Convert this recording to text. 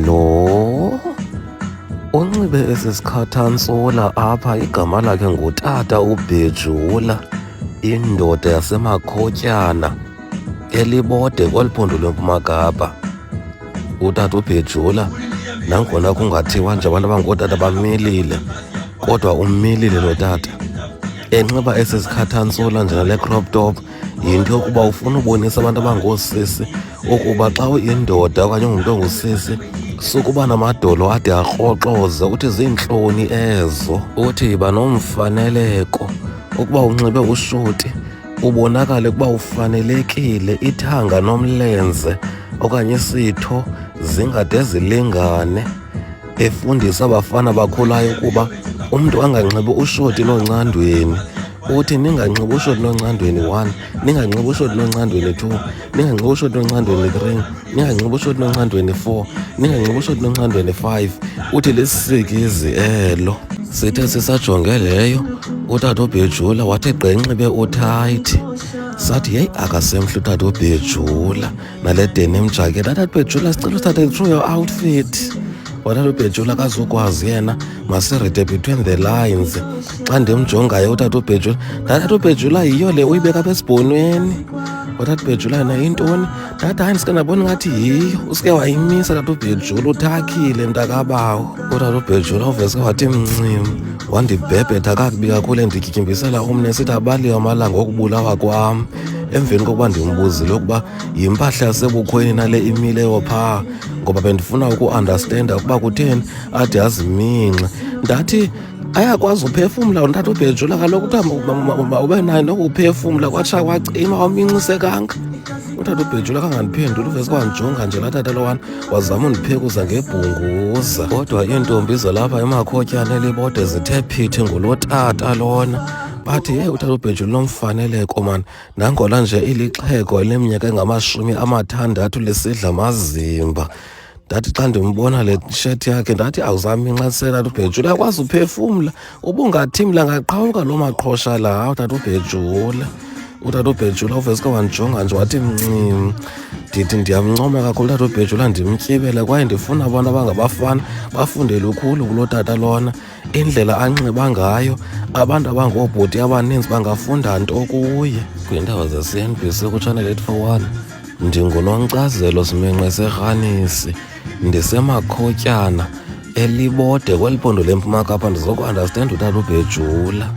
Lo unxibe esi sikhathantsola apha, igama lakhe ngutata uBhejula, indoda yaseMakhotyana eLibode kweli phondo lweMpuma Kapa. Utata uBhejula, nangona kungathiwa nje abantu abangootata bamilile, kodwa umilile lo tata. Enxiba esi sikhathantsola nje nale crop top, yinto yokuba ufuna ubonisa abantu abangoosisi ukuba xa uyindoda okanye ungumntu ongusisi sukuba namadolo ade arhoxoze, uthi ziintloni ezo. Uthi yiba nomfaneleko ukuba unxibe ushoti ubonakale ukuba ufanelekile, ithanga nomlenze okanye isitho zingade zilingane. Efundisa abafana bakhulayo ukuba umntu anganxibi ushoti noncandweni. Uthi ninganxibi ushoti noncandweni 1, ninganxibi ushoti noncandweni 2, ninganxibi ushoti noncandweni 3, ninganxibi ushoti noncandweni 4, ninganxibi ushoti noncandweni 5. Uthi lisisikizi elo. Sithe sisajonge leyo, utata uBhejula wathi gqi enxibe uthayithi. Sathi yeyi, akasemhle utata uBhejula nale denim jacket. Tata uBhejula, sicela usithathe through your outfit. Watata uBhejula akazukwazi yena, masiride between the lines. Xa ndimjongayo utata uBhejula, tata uBhejula yiyo le uyibeka apha esibhonweni. Watata uBhejula yena yintoni? Tata hayi, ndisuke ndabona ngathi yiyo. Usuke wayimisa tata uBhejula, uthakile mntakabawo. Utata uBhejula uveske wathi mncim, wandibhebhetha kakubi kakhulu endityityimbisela umne esithi abaliwe amalanga okubulawa kwam. Emveni kokuba ndimbuzile ukuba yimpahla yasebukhweni nale imileyo phaa, ngoba bendifuna ukuandastenda ukuba kutheni ade aziminxe. Ndathi ayakwazi uphefumla utata uBhejula, kaloku kuthiwa ube nayo nokuphefumla, kwatsha kwacima awuminxisekanga. Utata uBhejula kangandiphenduli, uveske wandijonga nje laa tata lowana, wazama undiphekuza ngebhunguza. Kodwa iintombi zalapha eMakhotyana eLibode zithe phithi ngulo tata lona. Bathi yeyi, utata uBhejula unomfaneleko mani, nangona nje ilixhego leminyaka engama-60 lisidla amazimba. Ndathi xa ndimbona le shethi yakhe ndathi awuzaminxasela tata uBhejula, akwazi uphefumla. Ubungathimla ngaqhawuka loo maqhosha lawo tata uBhejula. Utata uBhejula uveske wandijonga nje wathi mncim. Ndithi ndiyamncoma kakhulu utata uBhejula, ndimtyibele kwaye ndifuna abantu abangabafana bafunde lukhulu kulo tata lona. Indlela anxiba ngayo, abantu abangoobhuti abaninzi bangafunda nto kuye. Kwiindawo ze-CNBC kuChannel 841, ndinguNonkcazelo Simenxe Serhanisi, ndiseMakhotyana eLibode kweli phondo leMpuma Kapa, ndizokuandastenda utata uBhejula.